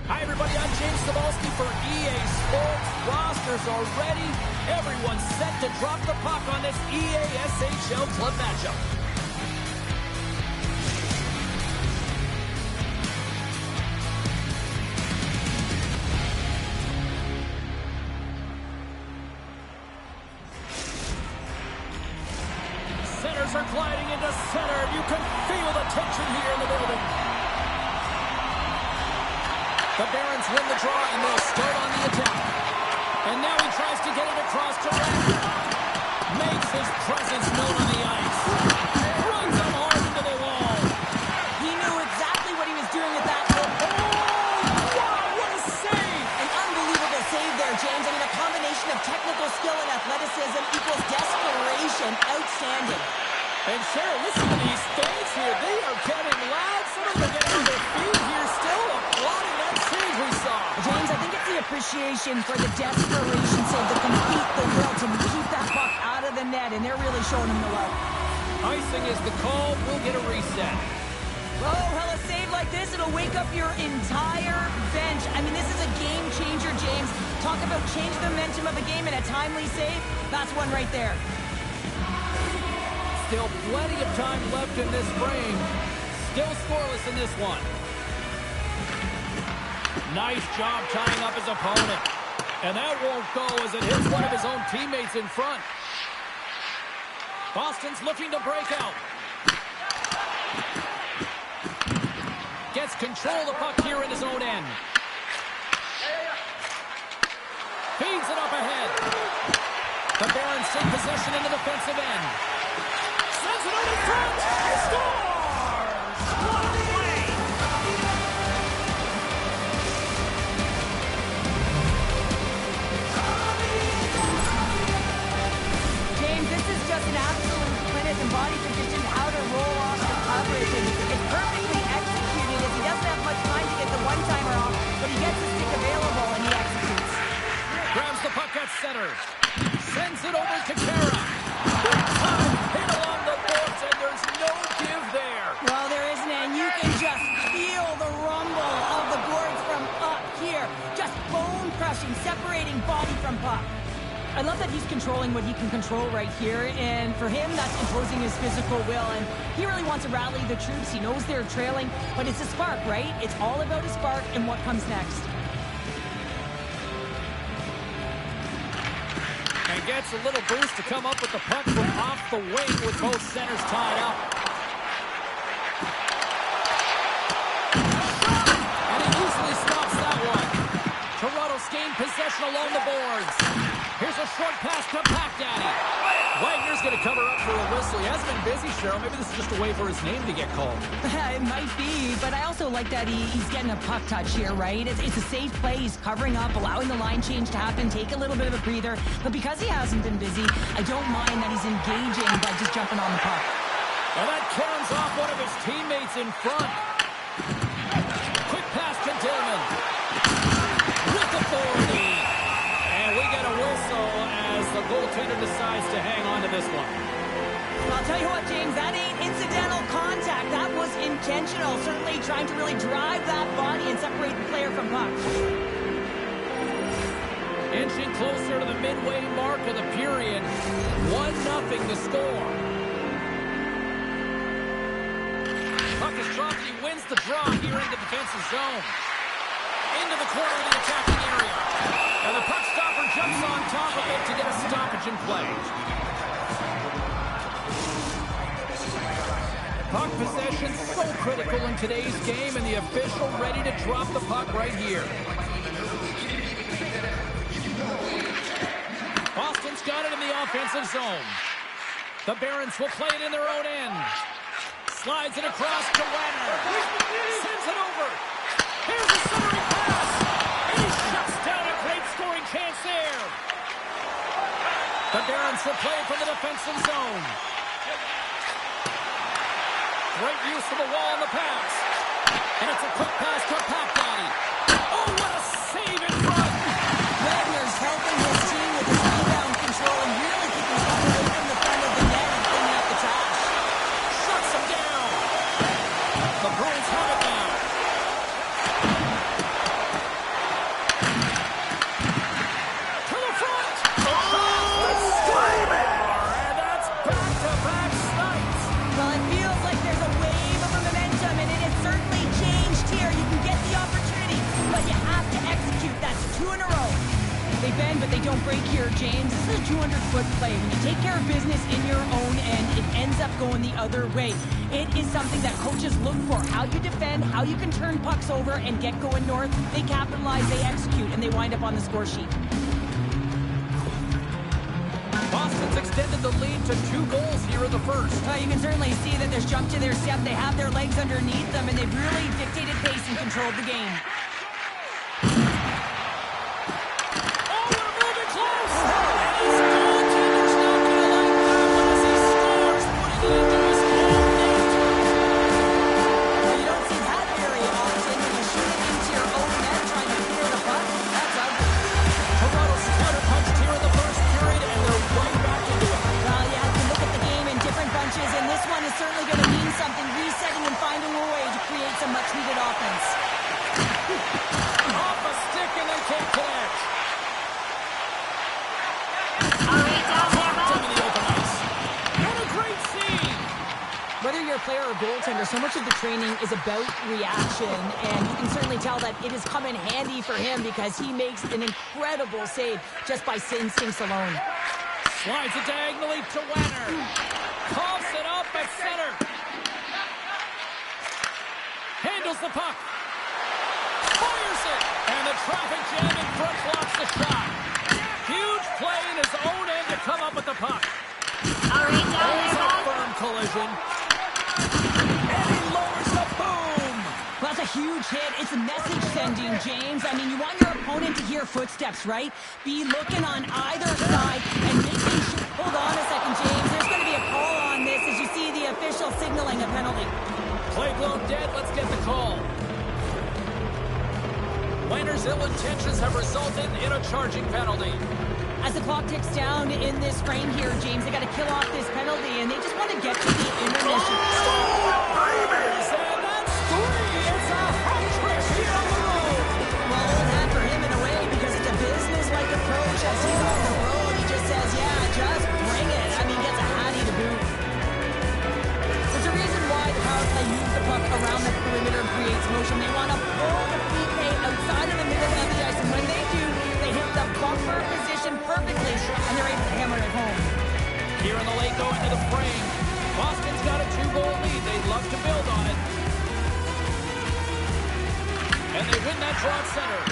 Hi, everybody. I'm James Cebulski for EA Sports. Rosters are ready. Everyone's set to drop the puck on this EASHL club matchup. Centers are gliding into center. You can feel the tension here in the building. The Barons win the draw, and they'll start on the attack. And now he tries to get it across to Wagner. Makes his presence known on the ice. Runs him hard into the wall. He knew exactly what he was doing with that. Oh, wow, what a save! An unbelievable save there, James. I mean, a combination of technical skill and athleticism equals desperation. Outstanding. And Cheryl, listen to these fans here. They are getting loud. Some of them are getting on their feet here, still applauding that save we saw. James, I think it's the appreciation for the desperation save, the complete, the will to keep that puck out of the net, and they're really showing him the love. Icing is the call. We'll get a reset. Oh, hell, a save like this, it'll wake up your entire bench. I mean, this is a game changer, James. Talk about change the momentum of a game and a timely save. That's one right there. Still plenty of time left in this frame. Still scoreless in this one. Nice job tying up his opponent. And that won't go as it hits one of his own teammates in front. Boston's looking to break out. Gets control of the puck here in his own end. Feeds it up ahead. The Barons take possession in the defensive end. Sends it over front. Scores! What a play! James, this is just an absolute clinic and body position, how to roll off the coverage. And it's perfectly executed as he doesn't have much time to get the one-timer off, but he gets the stick available and he executes. Grabs the puck at center. Sends it over to Kara. Big time hit along the boards, and there's no give there. Well, there isn't, and you can just feel the rumble of the boards from up here. Just bone-crushing, separating body from puck. I love that he's controlling what he can control right here, and for him, that's imposing his physical will, and he really wants to rally the troops. He knows they're trailing, but it's a spark, right? It's all about a spark and what comes next. And gets a little boost to come up with the puck from off the wing with both centers tied up. And he easily stops that one. Toronto's gained possession along the boards. Here's a short pass to Packdaddy. Wagner's going to cover up for a whistle. He hasn't been busy, Cheryl. Maybe this is just a way for his name to get called. It might be, but I also like that he's getting a puck touch here, right? It's a safe play. He's covering up, allowing the line change to happen, take a little bit of a breather. But because he hasn't been busy, I don't mind that he's engaging by just jumping on the puck. And that turns off one of his teammates in front. Quick pass to Dillman. With authority. And we get a whistle as the goaltender decides to hang on to this one. I'll tell you what, James, that ain't incidental contact. That was intentional. Certainly trying to really drive that body and separate the player from puck. Inching closer to the midway mark of the period. 1-0 the score. Puck is dropped. He wins the draw here in the defensive zone. Into the corner of the attacking area. And the puck stopper jumps on top of it to get a stoppage in play. Puck possession so critical in today's game, and the official ready to drop the puck right here. Boston's got it in the offensive zone. The Barons will play it in their own end. Slides it across to Wagner. Sends it over. Here's a centering pass. And he shuts down a great scoring chance there. The Barons will play from the defensive zone. Great use of the wall on the pass. And it's a quick pass to Packdaddy. Oh, what a save in front. Wagner's helping his team with his rebound control and really keeping puck away from the front of the net and cleaning up the trash. Shuts him down. The Broons have it now. James, this is a 200-foot play. When you take care of business in your own end, it ends up going the other way. It is something that coaches look for. How you defend, how you can turn pucks over and get going north. They capitalize, they execute, and they wind up on the score sheet. Boston's extended the lead to 2 goals here in the first. You can certainly see that there's jump to their step. They have their legs underneath them, and they've really dictated pace and controlled the game. Oh, we're moving close! And he's goaltender's not going to like that one as he scores, putting it into his own net. Well, you don't see that very often when you shoot it into your own net trying to clear the puck. That's ugly. Toronto's counter-punched here in the first period, and they're right back into it. Well, you have to look at the game in different bunches, and this one is certainly going to mean something, resetting and finding a way to create some much-needed offense. Off a stick, and they can't connect. Dropped into the open ice. What a great scene! Whether you're a player or goaltender, so much of the training is about reaction, and you can certainly tell that it has come in handy for him because he makes an incredible save just by instincts alone. Slides it diagonally to Wenner. Coughs it up at center. Handles the puck. Fires it. And the traffic jam in front blocks the shot. Huge play in his own end to come up with the puck. Always a firm collision. And he lowers the boom. Well, that's a huge hit. It's a message sending, James. I mean, you want your opponent to hear footsteps, right? Be looking on either side and making sure... Hold on a second, James. There's going to be a call on this as you see the official signaling a penalty. Play blown dead. Let's get the call. Wenner's ill intentions have resulted in a charging penalty. As the clock ticks down in this frame here, James, they got to kill off this penalty, and they just want to get to the intermission. And that's 3. It's a hat trick here on the road. Well, old hat for him in a way because it's a business-like approach as he's on the road. He just says, yeah, just bring it. I mean, gets a hattie to boot. There's a reason why the power play moves the puck around the perimeter and creates motion. They want to pull the PK outside of the middle of the ice, and when they do, they hit the bumper position perfectly, and they're able to hammer it home. Here in the late going to the frame. Boston's got a 2-goal lead. They'd love to build on it. And they win that draw at center.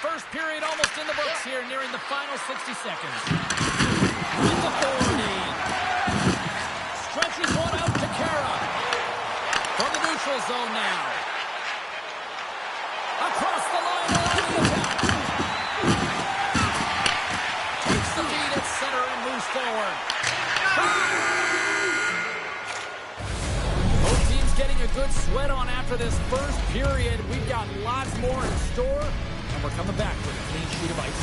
First period almost in the books here, nearing the final 60 seconds. With the forward. Stretches one out to Kara. From the neutral zone now. Across the line, along the attack. Takes the lead at center and moves forward. Both teams getting a good sweat on after this first period. We've got lots more in store, and we're coming back with a clean sheet of ice.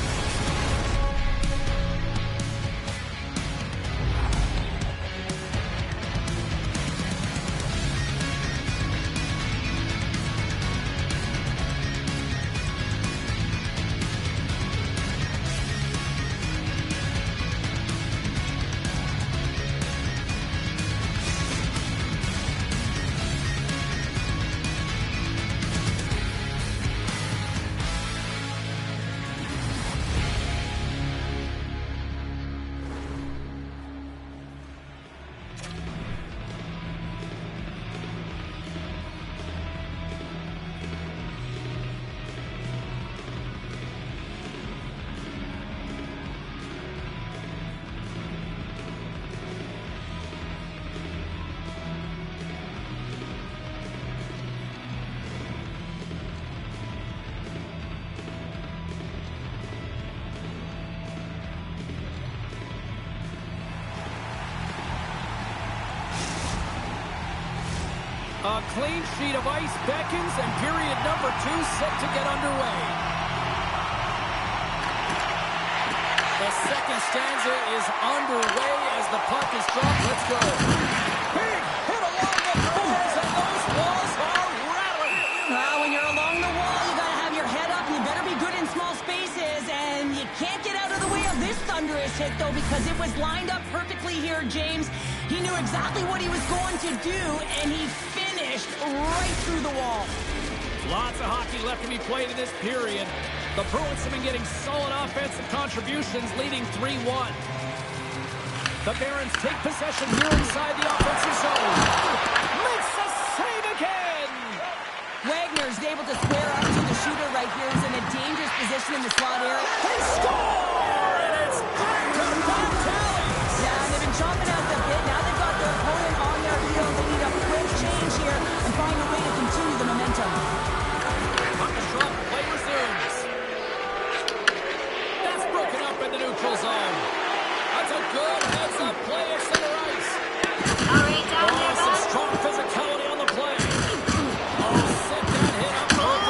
A clean sheet of ice beckons, and period number 2 set to get underway. The second stanza is underway as the puck is dropped. Let's go. Big hit along the boards, and those walls are rattling. When you're along the wall, you got to have your head up, and you better be good in small spaces, and you can't get out of the way of this thunderous hit, though, because it was lined up perfectly here, James. He knew exactly what he was going to do, and he finished right through the wall. Lots of hockey left to be played in this period. The Bruins have been getting solid offensive contributions, leading 3-1. The Barons take possession here inside the offensive zone. Makes the save again! Wagner's able to square up to the shooter right here. He's in a dangerous position in the slot area. They score! And it's back-to-back tallies! Yeah, and they've been chomping at the bit. Now they've got their opponent on their heels. They need a quick change here and find a way to continue the momentum. Puck is dropped. Play resumes. That's broken up in the neutral zone. That's a good heads-up play at center ice. All right, down there, Some bud. strong physicality on the play. Oh, set that hit up.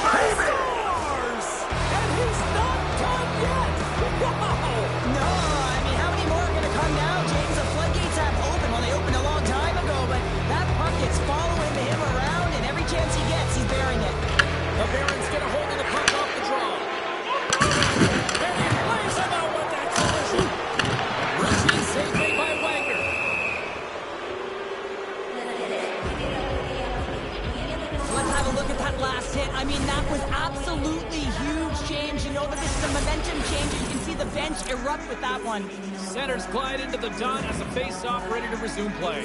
He scores! And he's not done yet. Wow! No, I mean, how many more are going to come now, James? The floodgates have opened. Well, they opened a long time ago, but that puck is following him around, and every chance he gets, he's bearing it. The Barons get a hold of the puck off the draw. And he plays him out with that collision. Routine save made by Wagner. Let's have a look at that last hit. I mean, that was absolutely huge, James. You know that this is a momentum changer. You can see the bench erupt with that one. Centers glide into the dot as a face-off ready to resume play.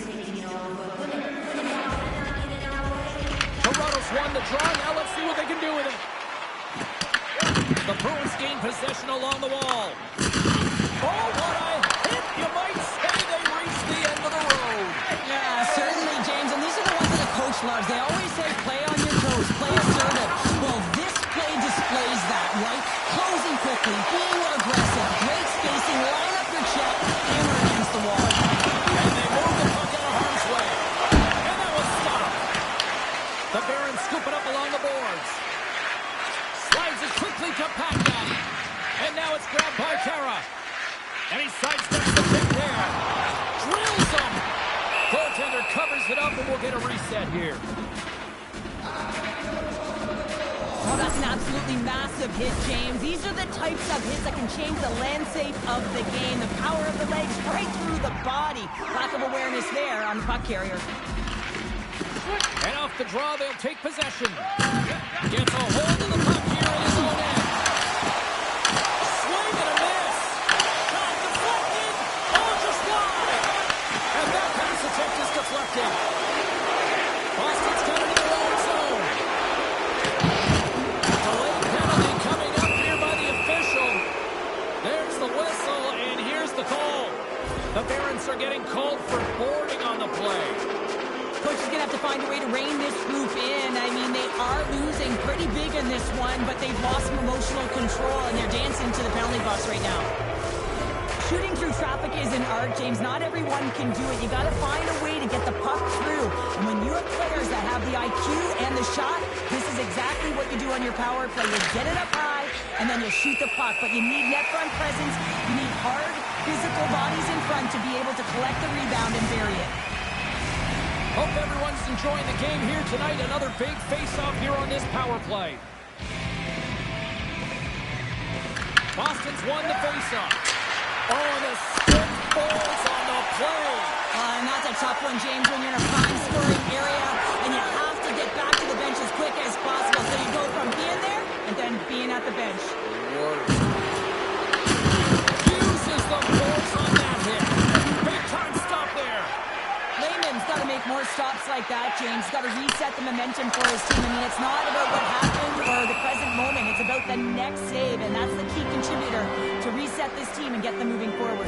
Toronto's won the draw. Now let's see what they can do with it. The Bruins gain possession along the wall. Oh, what a hit! You might say they reached the end of the road. Yeah, certainly, James. And these are the ones that the coach loves. They always say, play on your toes, play assertive. Well, this play displays that, right? Closing quickly, being aggressive, great spacing, line up your check, hammer against the wall. And they move the puck out of harm's way. And that was stopped. The Barons scoop it up along the boards. Slides it quickly to Packa. And now it's grabbed by Kara. And he sidesteps the pick there. Drills him. Goaltender covers it up, and we'll get a reset here. Oh, that's an absolutely massive hit, James. These are the types of hits that can change the landscape of the game. The power of the legs right through the body. Lack of awareness there on the puck carrier. And off the draw, they'll take possession. Gets a hold of the puck here in his own end. Swing and a miss. Shot deflected. Oh, just wide. And that pass attempt is deflected. Boston's got it in their own zone. Delayed penalty coming up here by the official. There's the whistle, and here's the call. The Barons are getting called for boarding on the play. Coach is going to have to find a way to rein this group in. I mean, they are losing pretty big in this one, but they've lost some emotional control, and they're dancing to the penalty box right now. Shooting through traffic is an art, James. Not everyone can do it. You got to find a way to get the puck through. And when you have players that have the IQ and the shot, this is exactly what you do on your power play. You get it up high, and then you shoot the puck. But you need net front presence. You need hard, physical bodies in front to be able to collect the rebound and bury it. Hope everyone's enjoying the game here tonight. Another big face-off here on this power play. Boston's won the face-off. Oh, the stick falls on the play. And that's a tough one, James, when you're in a prime scoring area and you have to get back to the bench as quick as possible. So you go from being there and then being at the bench. Uses the force on that hit. Big time stop there. Lehman's got to make more stops like that, James. Got to reset the momentum for his team. I mean, it's not about what happened or the present moment. It's about the next save, and that's the key contributor to reset this team and get them moving forward.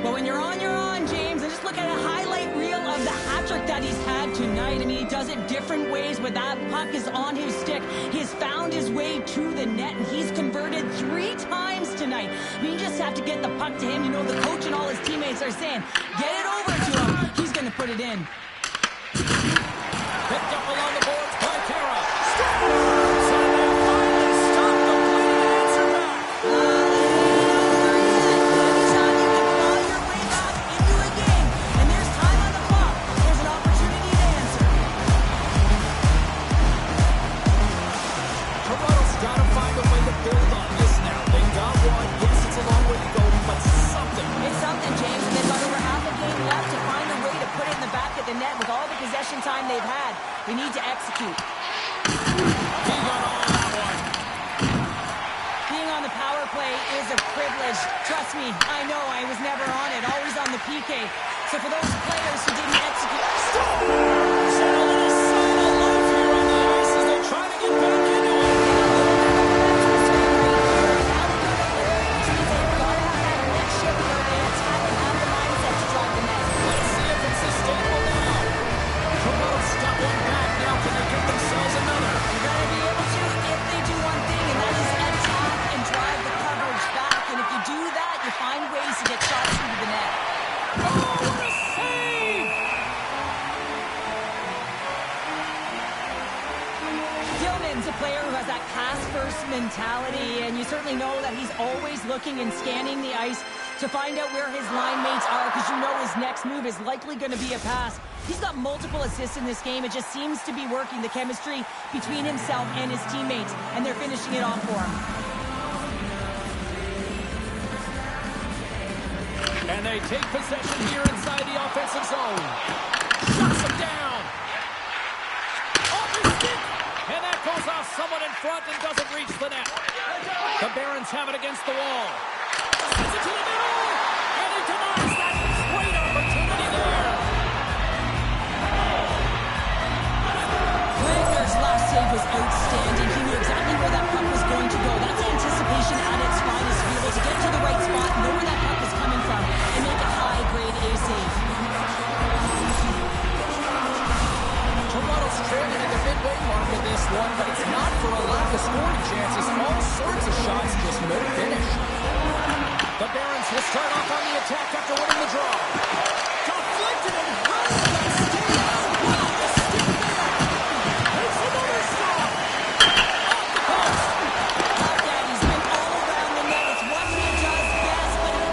But when you're on, James. And just look at a highlight reel of the hat-trick that he's had tonight. I mean, he does it different ways, but that puck is on his stick. He's found his way to the net, and he's converted 3 times tonight. I mean, you just have to get the puck to him. You know, the coach and all his teammates are saying, get it over to him. He's going to put it in. Picked up along the boards by Kara. Scores! And they finally stop the bleeding answer back. Anytime you can claw your way back into a game, and there's time on the clock, there's an opportunity to answer. Toronto's got to find a way to build on this now. They got one. Yes, it's a long way to go, but something. It's something, James, and they've got over half a game left to find a way to put it in the back of the net with all the possession time they've had. They need to execute. He got all that one. advantage. Trust me, I know I was never on it, always on the PK. So for those players who didn't execute... Stop! Shed a little sign of life here on the ice as they're trying to get back into it. Let's see if it's sustainable now. Toronto stop one back now. Can they get themselves another? You're going to be able to if they do one thing, and that is attack and drive the coverage back. And if you do that, you find ways to get shots through the net. Oh, what a save! Gilman's a player who has that pass-first mentality, and you certainly know that he's always looking and scanning the ice to find out where his line mates are, because you know his next move is likely going to be a pass. He's got multiple assists in this game. It just seems to be working, the chemistry between himself and his teammates, and they're finishing it off for him. And they take possession here inside the offensive zone. Shuts him down. Off his stick. And that goes off someone in front and doesn't reach the net. The Barons have it against the wall. Sends it to the middle. And he denies that great opportunity there. Wagner's last save was outstanding. He knew exactly where that puck was going to go. That's anticipation at its finest. To be able to get to the right spot, know where that puck is coming from, and make a high-grade A save. Toronto's trailing at the midway mark in this one, but it's not for a lack of scoring chances. All sorts of shots, just no finish. The Barons will start off on the attack after winning the draw. Deflected and runs that stay out. Wow, the stick there. It's another stop. Off the post. Top Daddy's been all around the net. It's what he does best, but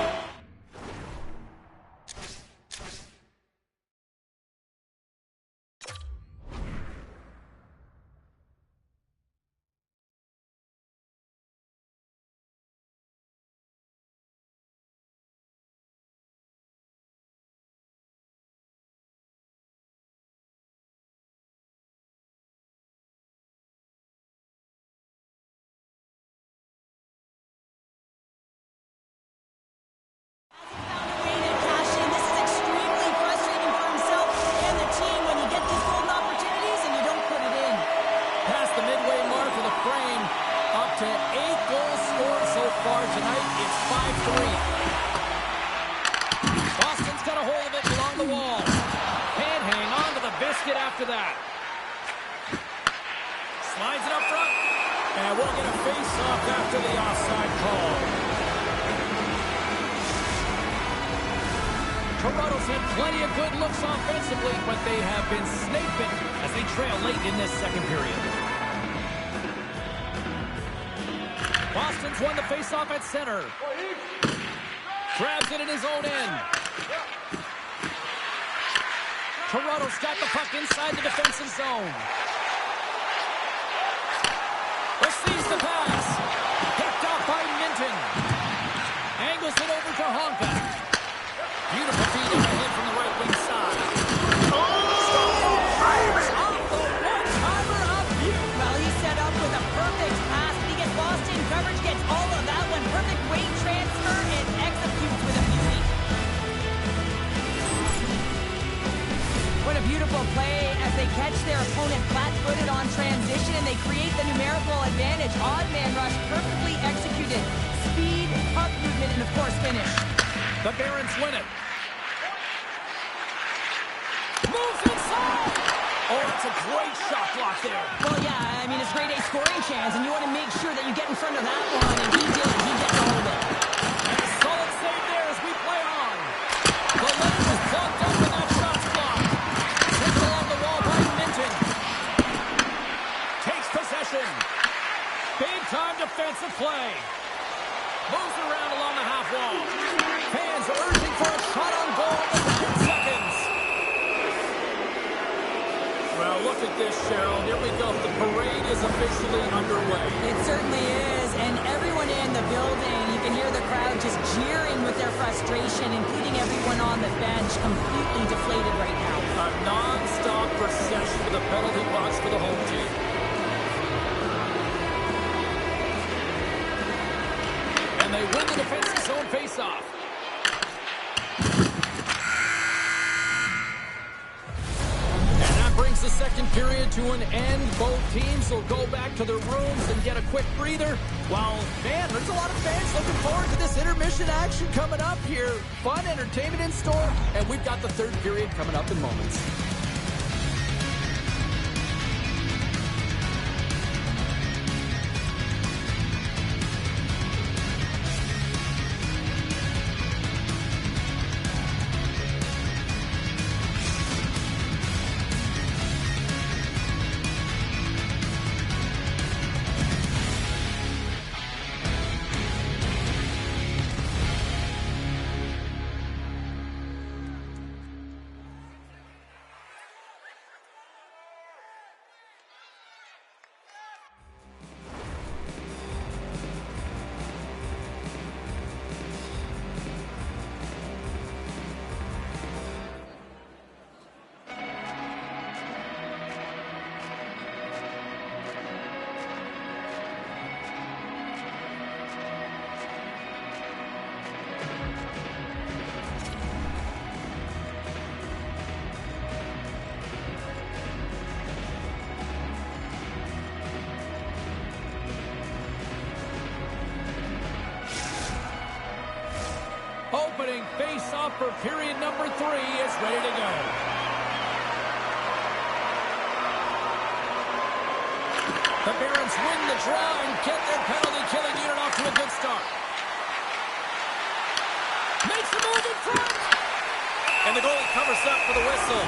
to 8 goals scored so far tonight. It's 5-3. Boston's got a hold of it along the wall. Can't hang on to the biscuit after that. Slides it up front. And we'll get a face-off after the offside call. Toronto's had plenty of good looks offensively, but they have been snake-bitten as they trail late in this second period. Boston's won the face-off at center. Grabs it in his own end. Toronto's got the puck inside the defensive zone. Receives the pass. Picked off by Minton. Angles it over to Honka. Beautiful feed in ahead from the right wing side. Fires off the one-timer of you. Well, he's set up with a perfect pass. He gets Boston coverage, gets all of that one. Perfect weight transfer and executes with a beauty. What a beautiful play as they catch their opponent flat-footed on transition and they create the numerical advantage. Odd man rush, perfectly executed. Speed, puck movement, and of course finish. The Barons win it. Moves inside. Oh, that's a great shot block there. Well, yeah, I mean, it's grade A scoring chance, and you want to make sure that you get in front of that one, and he did. He gets all of it. And a solid save there as we play on. The left was plugged up and that shot's blocked. Sent it along the wall by Minton. Takes possession. Big-time defensive play. Moves around along the half wall. Fans are urging for a shot on goal in 10 seconds. Well, look at this, Cheryl. Here we go. The parade is officially underway. It certainly is, and everyone in the building, you can hear the crowd just jeering with their frustration, including everyone on the bench, completely deflated right now. A non-stop procession to the penalty box for the home team. And they win the defensive zone face-off. And that brings the second period to an end. Both teams will go back to their rooms and get a quick breather. Well, man, there's a lot of fans looking forward to this intermission action coming up here. Fun entertainment in store, and we've got the third period coming up in moments. Opening face-off for period number 3 is ready to go. The Barons win the draw and get their penalty-killing unit off to a good start. Makes a move in front! And the goalie covers up for the whistle.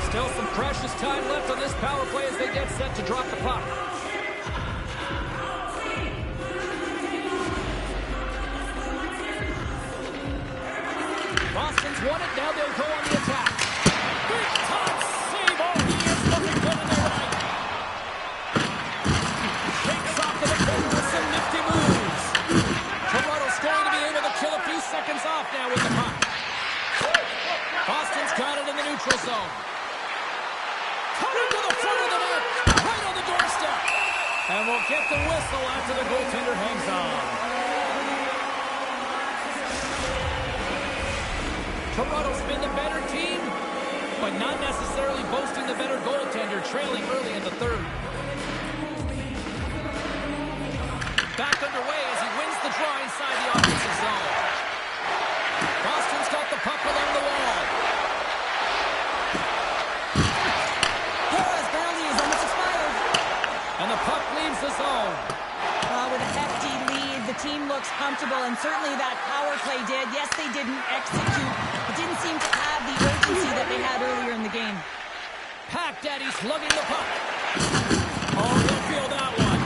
Still some precious time left on this power play as they get set to drop the puck. Boston's won it, now they'll go on the attack. Big time save, oh, he is looking good in the right. Shakes off the defender with some nifty moves. Toronto's going to be able to kill a few seconds off now with the puck. Boston's got it in the neutral zone. Cut into the front of the net, right on the doorstep. And we'll get the whistle after the goaltender hangs on. Toronto's been the better team, but not necessarily boasting the better goaltender, trailing early in the third. Back underway as he wins the draw inside the offensive zone. Boston's got the puck along the wall. Harris barely is almost expired. And the puck leaves the zone. With a hefty lead, the team looks comfortable, and certainly that power play did. Yes, they didn't execute. It didn't seem to have the urgency that they had earlier in the game. Pack Daddy's lugging the puck. Oh, he'll feel that one.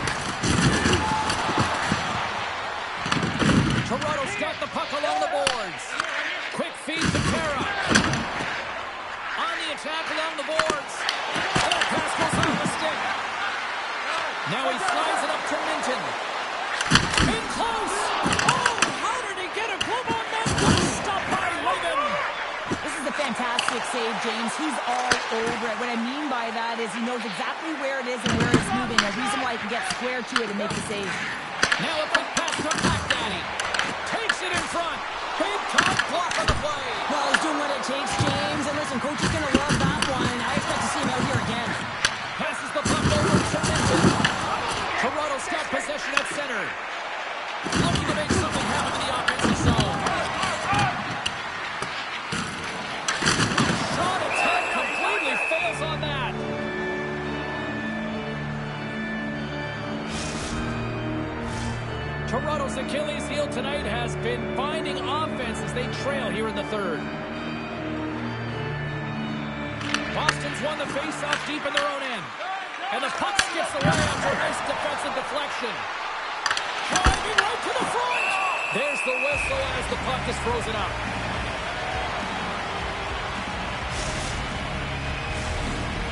Toronto's got the puck along the boards. Quick feed to Kara. On the attack along the boards. That pass goes off the stick. Now he slides it up to Minton. In close. Oh, how did he get a glove on that? Stopped by Logan. This is a fantastic save, James. He's all over it. What I mean by that is he knows exactly where it is and where it's moving. A reason why he can get square to it and make the save. Now a quick pass to Pack Daddy. Takes it in front. Big top block on the play. Well, he's doing what it takes, James. And listen, coach is going to love that one. I expect to see him out here again. Passes the puck over to Minton. Toronto's got possession at center. Looking to make something happen in the offensive zone. Shot attempt completely fails on that. Toronto's Achilles heel tonight has been finding offense as they trail here in the third. Boston's won the face-off deep in their own end. And the puck skips away after a nice defensive deflection. Driving right to the front. There's the whistle as the puck is frozen up.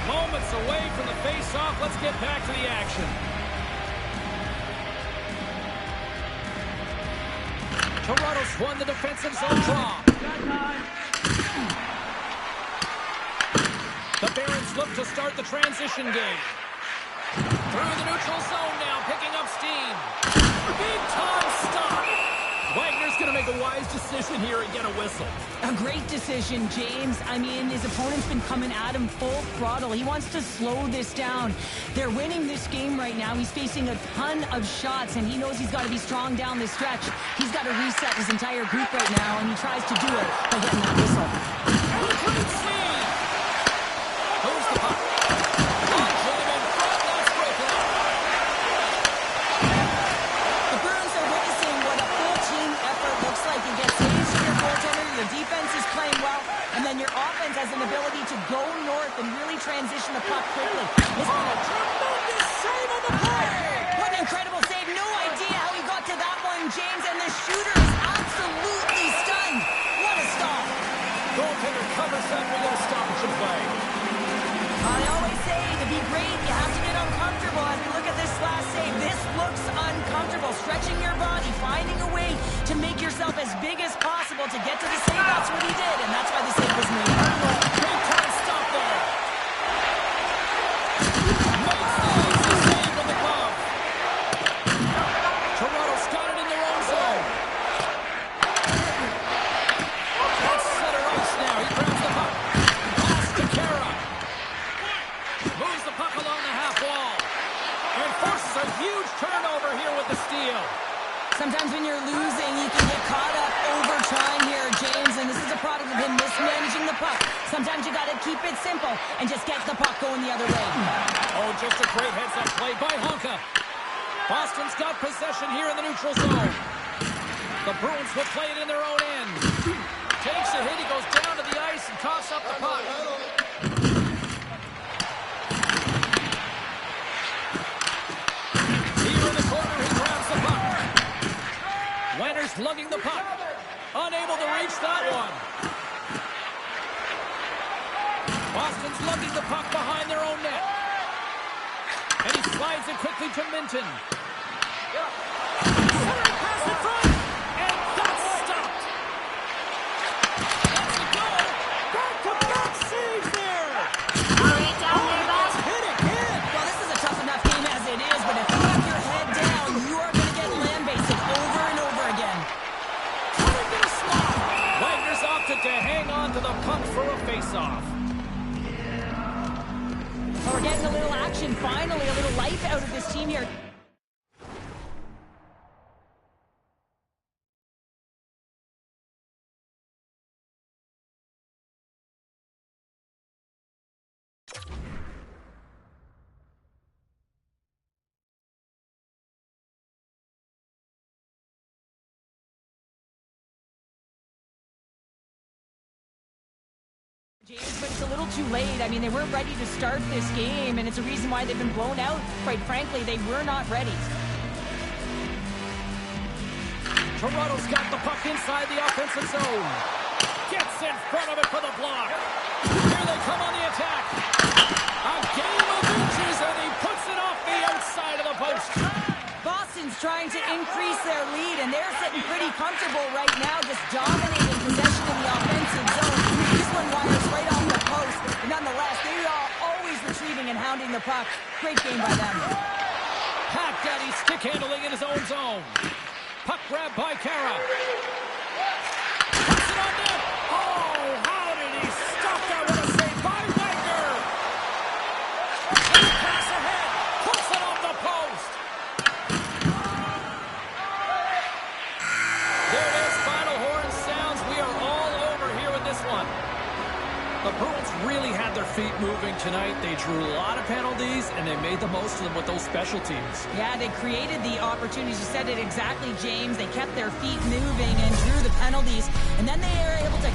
Moments away from the face-off. Let's get back to the action. Toronto's won the defensive zone draw. The Barons look to start the transition game. Through the neutral zone now, picking up steam. Big time stop. Wagner's going to make a wise decision here and get a whistle. A great decision, James. I mean, his opponent's been coming at him full throttle. He wants to slow this down. They're winning this game right now. He's facing a ton of shots, and he knows he's got to be strong down this stretch. He's got to reset his entire group right now, and he tries to do it by getting that whistle. Let's see. Who's the puck? Launching him in front. That's broken up. The Broons are witnessing what a full team effort looks like. You get saves from your goaltender, your defense is playing well, and then your offense has an ability to go north and really transition the puck quickly. Tremendous save on the play. What an incredible save. No idea how he got to that one, James, and the shooter is absolutely stunned. What a stop. Goaltender covers that with a stoppage of play. I always say, to be great, you have to get uncomfortable. As we look at this last save, this looks uncomfortable. Stretching your body, finding a way to make yourself as big as possible to get to the save. That's what he did, and that's why the save was made. Big time stop there. Makes the easy save with the glove. Toronto's got it in their own zone. That's center ice now. He grabs the puck. Pass to Kara. Moves the puck along the half wall. And forces a huge turnover here with the steal. Sometimes when you're losing, you can get caught up over trying here, James, and this is a product of him mismanaging the puck. Sometimes you got to keep it simple and just get the puck going the other way. Oh, just a great heads-up play by Honka. Boston's got possession here in the neutral zone. The Bruins will play it in their own end. Takes a hit, he goes down to the ice and coughs up the puck. Here in the corner, he grabs the puck. Wenner's lugging the puck. Unable to reach that one. Boston's lugging the puck behind their own net. And he slides it quickly to Minton. Centering pass in front. And that's stopped. That's a goal. Back-to-back saves there. All right, down there, boss. Hit again. Well, this is a tough enough game as it is, but if you have your head down, you are going to get land-based over and over again. Coming to the slot. Wagner's opted to hang on to the puck for a face-off. Well, we're getting a little action, finally, a little life out of this team here. James, but it's a little too late. I mean, they weren't ready to start this game, and it's a reason why they've been blown out. Quite frankly, they were not ready. Toronto's got the puck inside the offensive zone. Gets in front of it for the block. Here they come on the attack. A game of inches, and he puts it off the outside of the post. Boston's trying to increase their lead, and they're sitting pretty comfortable right now, just dominating possession in the offensive zone. This one wires right off the post, but nonetheless, they are always retrieving and hounding the puck. Great game by them. Pat Daddy stick handling in his own zone. Puck grab by Kara. Puts it on net. Oh, how did he stop that? What a save by Wagner. And the pass ahead. Puts it off the post. There it is. Final horn sounds. We are all over here with this one. The Bruins really had their feet moving tonight. They drew a lot of penalties, and they made the most of them with those special teams. Yeah, they created the opportunities. You said it exactly, James. They kept their feet moving and drew the penalties, and then they were able to